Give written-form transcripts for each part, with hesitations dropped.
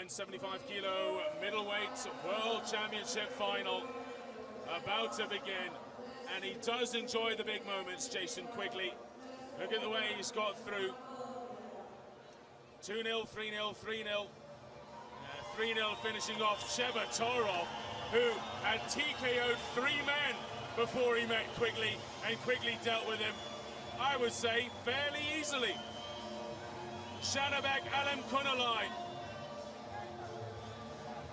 175 kilo middleweight world championship final about to begin, and he does enjoy the big moments, Jason Quigley. Look at the way he's got through. 2-0, 3-0, 3-0. 3-0 finishing off Chebatorov, who had TKO'd 3 men before he met Quigley, and Quigley dealt with him, I would say, fairly easily. Janibek Alimkhanuly.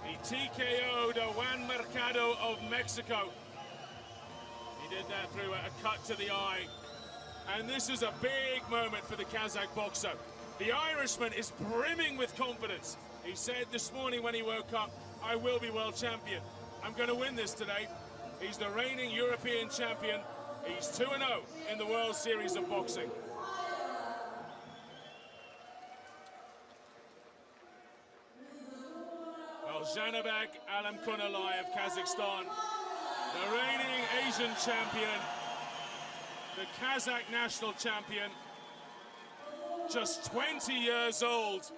He TKO'd Juan Mercado of Mexico. He did that through a cut to the eye. And this is a big moment for the Kazakh boxer. The Irishman is brimming with confidence. He said this morning when he woke up, I will be world champion. I'm going to win this today. He's the reigning European champion. He's 2-0 in the World Series of Boxing. Well, Janibek Alimkhanuly of Kazakhstan, the reigning Asian champion, the Kazakh national champion, just 20 years old,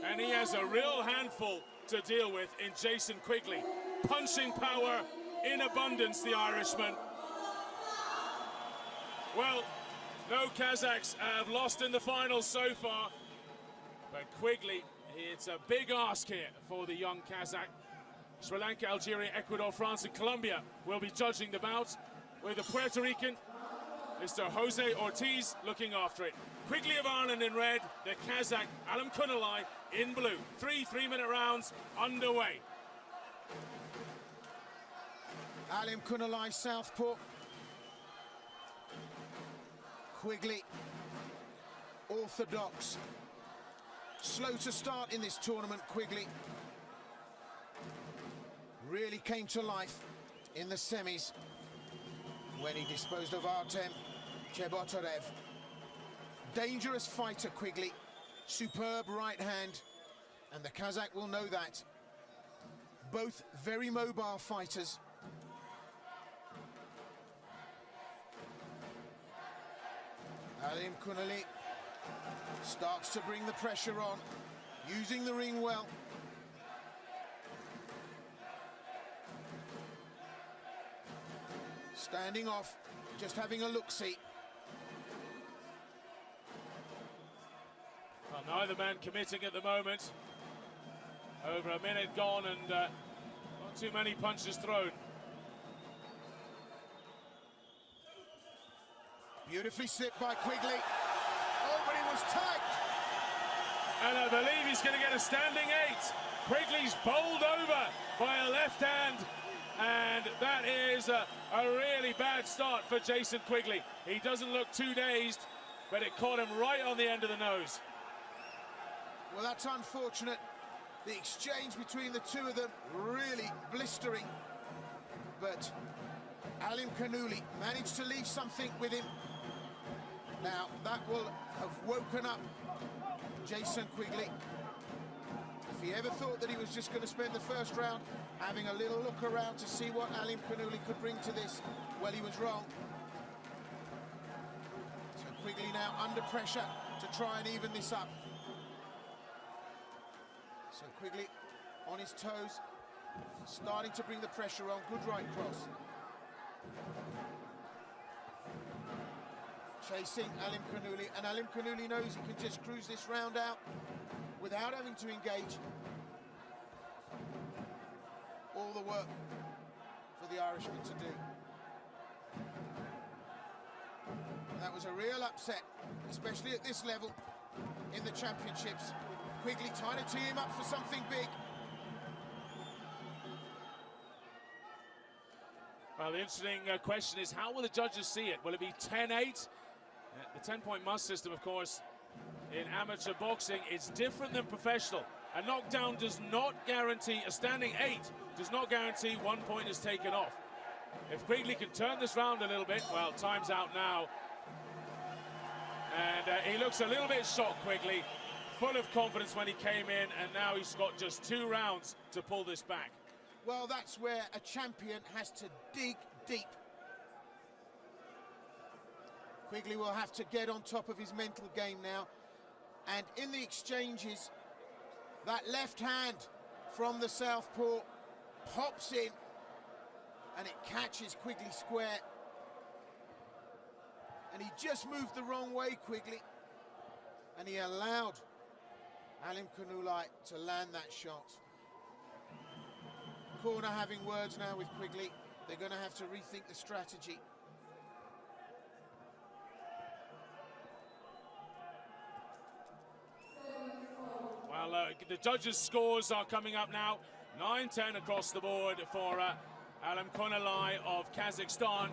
and he has a real handful to deal with in Jason Quigley. Punching power in abundance, the Irishman. Well, no Kazakhs have lost in the finals so far, but Quigley, it's a big ask here for the young Kazakh. Sri Lanka, Algeria, Ecuador, France and Colombia will be judging the bout, with the Puerto Rican, Mr. Jose Ortiz, looking after it. Quigley of Ireland in red, the Kazakh Alimkhanuly in blue. 3 3-minute rounds underway. Alimkhanuly southpaw. Quigley orthodox. Slow to start in this tournament, Quigley. Really came to life in the semis when he disposed of Artem Chebatorov. Dangerous fighter, Quigley. Superb right hand, and the Kazakh will know that. Both very mobile fighters. Alimkhanuly starts to bring the pressure on, using the ring well. Standing off, just having a look-see. Well, neither man committing at the moment. Over a minute gone and not too many punches thrown. Beautifully slipped by Quigley. Oh, but he was tight. And I believe he's going to get a standing 8. Quigley's bowled over by a left hand. And that is a really bad start for Jason Quigley. He doesn't look too dazed, but it caught him right on the end of the nose. Well, that's unfortunate. The exchange between the two of them really blistering. But Alimkhanuly managed to leave something with him. Now, that will have woken up Jason Quigley. If he ever thought that he was just going to spend the first round having a little look around to see what Alimkhanuly could bring to this, well, he was wrong. So Quigley now under pressure to try and even this up. So Quigley on his toes, starting to bring the pressure on. Good right cross. Chasing Alimkhanuly, and Alimkhanuly knows he can just cruise this round out without having to engage. All the work for the Irishman to do. And that was a real upset, especially at this level in the championships. Quigley trying to tee him up for something big. Well, the interesting question is, how will the judges see it? Will it be 10-8? The 10-point must system, of course, in amateur boxing is different than professional. A knockdown does not guarantee, a standing 8 does not guarantee 1 point is taken off. If Quigley can turn this round a little bit, well, time's out now. And he looks a little bit shocked, Quigley. Full of confidence when he came in, and now he's got just 2 rounds to pull this back. Well, that's where a champion has to dig deep. Quigley will have to get on top of his mental game now. And in the exchanges, That left hand from the southpaw pops in and it catches Quigley square. And he just moved the wrong way, Quigley. And he allowed Alimkhanuly to land that shot. Corner having words now with Quigley. They're going to have to rethink the strategy. Well, the judges' scores are coming up now. 9-10 across the board for Alimkhanuly of Kazakhstan.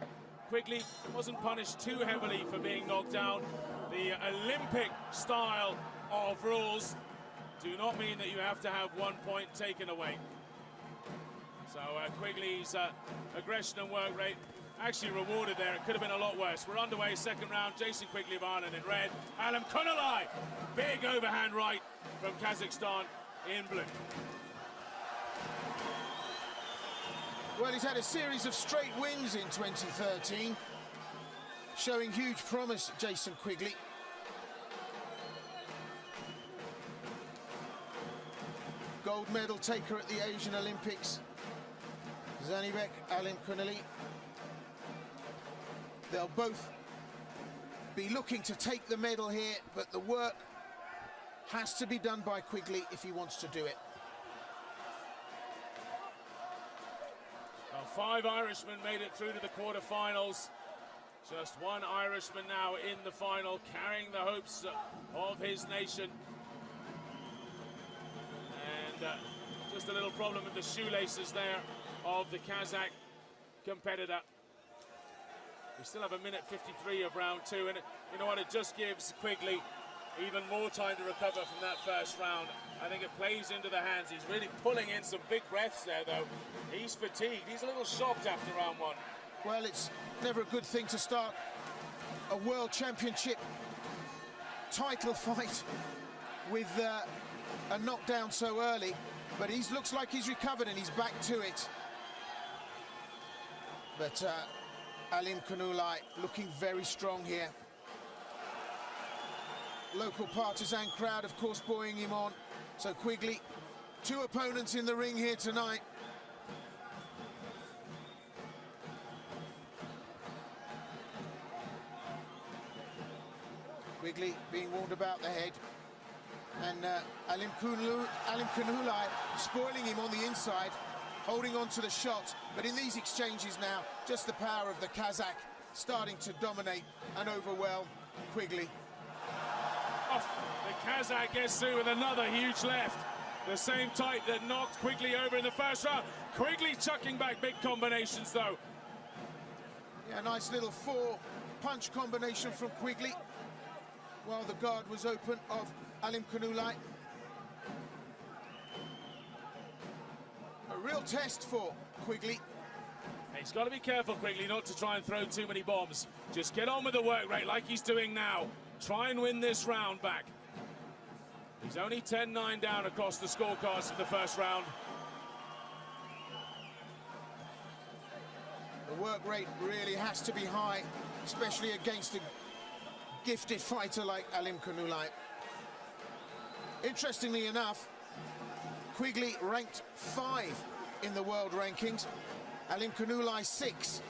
Quigley wasn't punished too heavily for being knocked down. The Olympic style of rules do not mean that you have to have 1 point taken away. So Quigley's aggression and work rate actually rewarded there. It could have been a lot worse. We're underway, second round. Jason Quigley of Ireland in red. Alimkhanuly, big overhand right from Kazakhstan in blue. Well, he's had a series of straight wins in 2013, showing huge promise, Jason Quigley. Gold medal taker at the Asian Olympics, Janibek, Alimkhanuly. They'll both be looking to take the medal here, but the work has to be done by Quigley if he wants to do it. Well, 5 Irishmen made it through to the quarterfinals. Just 1 Irishman now in the final, carrying the hopes of his nation. And just a little problem with the shoelaces there of the Kazakh competitor. We still have 1:53 of round 2, and you know what, it just gives Quigley even more time to recover from that first round. I think it plays into the hands. He's really pulling in some big breaths there, though. He's fatigued. He's a little shocked after round 1. Well, it's never a good thing to start a world championship title fight with a knockdown so early, but he looks like he's recovered and he's back to it. But Alimkhanuly looking very strong here. Local partisan crowd, of course, buoying him on. So Quigley, 2 opponents in the ring here tonight. Quigley being warned about the head. And Alimkhanuly spoiling him on the inside, holding on to the shot. But in these exchanges now, just the power of the Kazakh starting to dominate and overwhelm Quigley. Off. The Kazakh gets through with another huge left. The same type that knocked Quigley over in the first round. Quigley chucking back big combinations, though. Yeah, nice little 4-punch combination from Quigley, while the guard was open of Alimkhanuly. A real test for Quigley. He's got to be careful, Quigley, not to try and throw too many bombs. Just get on with the work rate like he's doing now. Try and win this round back. He's only 10-9 down across the scorecards in the first round. The work rate really has to be high, especially against a gifted fighter like Alimkhanuly. Interestingly enough, Quigley ranked 5 in the world rankings, Alimkhanuly 6.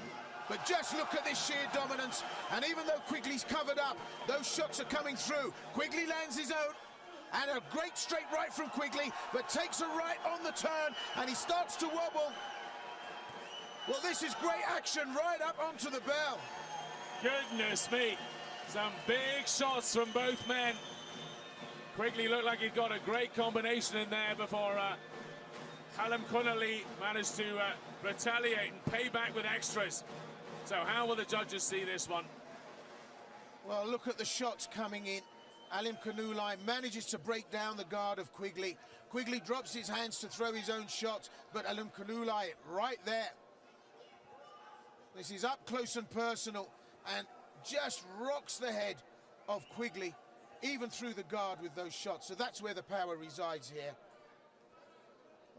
But just look at this sheer dominance, and even though Quigley's covered up, those shots are coming through. Quigley lands his own, and a great straight right from Quigley, but takes a right on the turn, and he starts to wobble. Well, this is great action right up onto the bell. Goodness me, some big shots from both men. Quigley looked like he'd got a great combination in there before Alimkhanuly managed to retaliate and pay back with extras. So how will the judges see this one? Well, look at the shots coming in. Alimkhanuly manages to break down the guard of Quigley. Quigley drops his hands to throw his own shot, but Alimkhanuly right there. This is up close and personal, and just rocks the head of Quigley, even through the guard with those shots. So that's where the power resides here.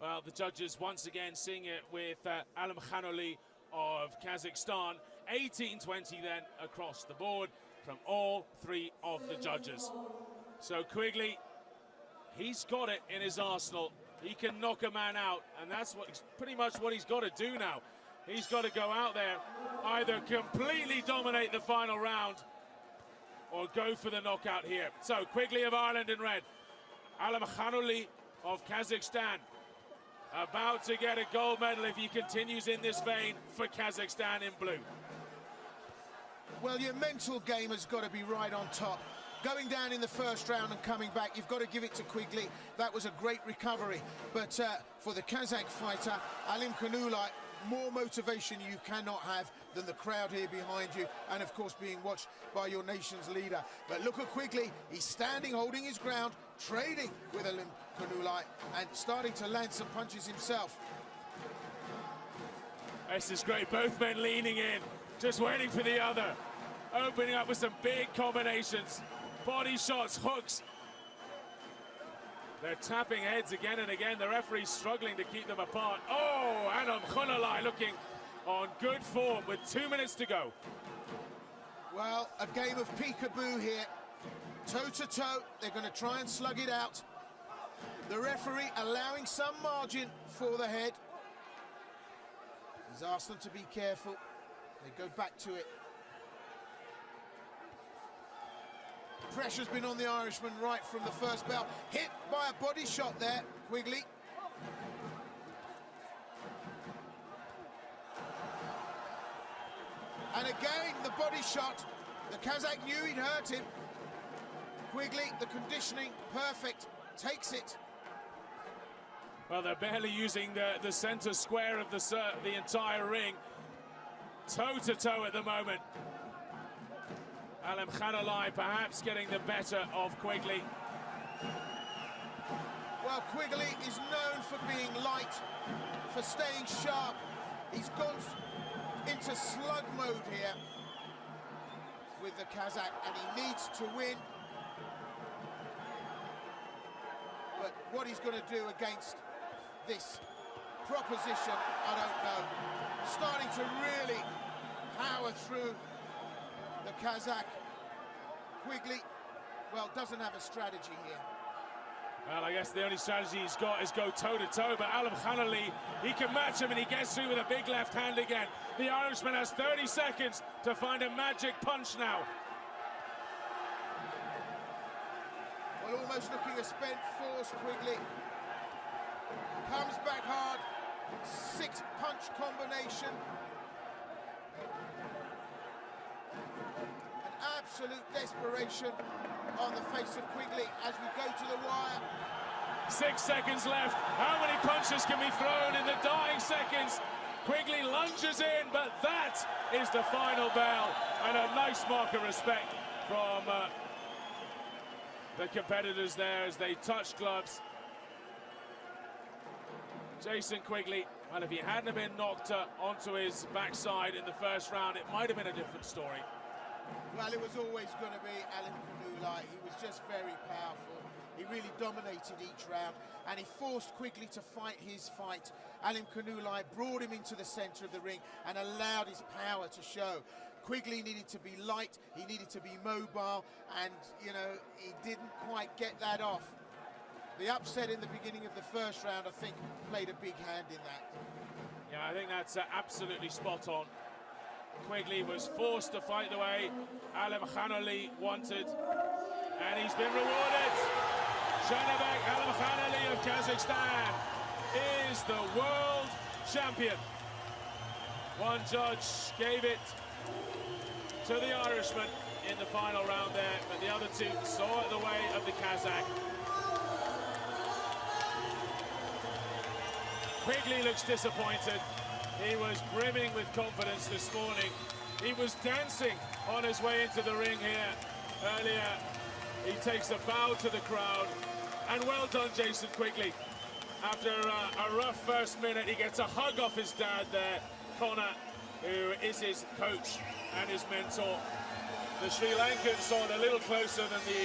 Well, the judges once again seeing it with Alimkhanuly of Kazakhstan. 18-20 then across the board from all 3 of the judges. So Quigley He's got it in his arsenal. He can knock a man out, and that's pretty much what he's got to do now. He's got to go out there, either completely dominate the final round or go for the knockout here. So Quigley of Ireland in red, Alimkhanuly of Kazakhstan, about to get a gold medal if he continues in this vein for Kazakhstan in blue. Well, your mental game has got to be right on top. Going down in the first round and coming back, you've got to give it to Quigley. That was a great recovery. But for the Kazakh fighter, Alimkhanuly, more motivation you cannot have than the crowd here behind you, and of course being watched by your nation's leader. But look at Quigley. He's standing, holding his ground, trading with Alimkhanuly and starting to land some punches himself. This is great. Both men leaning in, just waiting for the other. Opening up with some big combinations. Body shots, hooks. They're tapping heads again and again. The referee's struggling to keep them apart. Oh, Alimkhanuly looking on good form with 2 minutes to go. Well, a game of peekaboo here. Toe-to-toe, they're going to try and slug it out. The referee allowing some margin for the head. He's asked them to be careful. They go back to it. Pressure's been on the Irishman right from the first bell. Hit by a body shot there, Quigley. And again, the body shot. The Kazakh knew he'd hurt him. Quigley, the conditioning, perfect, takes it. Well, they're barely using the center square of the entire ring. Toe-to-toe at the moment. Alimkhanuly perhaps getting the better of Quigley. Well, Quigley is known for being light, for staying sharp. He's gone into slug mode here with the Kazakh, and he needs to win. But what he's going to do against this proposition, I don't know. Starting to really power through the Kazakh. Quigley, well, doesn't have a strategy here. Well, I guess the only strategy he's got is go toe-to-toe, but Alimkhanuly, he can match him, and he gets through with a big left hand again. The Irishman has 30 seconds to find a magic punch now. Well, almost looking a spent force, Quigley. Comes back hard, 6-punch combination. Absolute desperation on the face of Quigley as we go to the wire. 6 seconds left. How many punches can be thrown in the dying seconds? Quigley lunges in, but that is the final bell, and a nice mark of respect from the competitors there as they touch gloves. Jason Quigley, well, if he hadn't been knocked onto his backside in the first round, it might have been a different story. Well, it was always going to be Alimkhanuly. He was just very powerful. He really dominated each round, and he forced Quigley to fight his fight. Alimkhanuly brought him into the center of the ring and allowed his power to show. Quigley needed to be light, he needed to be mobile, and, you know, he didn't quite get that off. The upset in the beginning of the first round, I think, played a big hand in that. Yeah, I think that's absolutely spot on. Quigley was forced to fight the way Alimkhanuly wanted, and he's been rewarded. Janibek Alimkhanuly of Kazakhstan is the world champion. One judge gave it to the Irishman in the final round there, but the other two saw it the way of the Kazakh. Quigley looks disappointed. He was brimming with confidence this morning. He was dancing on his way into the ring here earlier. He takes a bow to the crowd. And well done, Jason Quigley. After a rough first minute, he gets a hug off his dad there, Connor, who is his coach and his mentor. The Sri Lankans saw it a little closer than the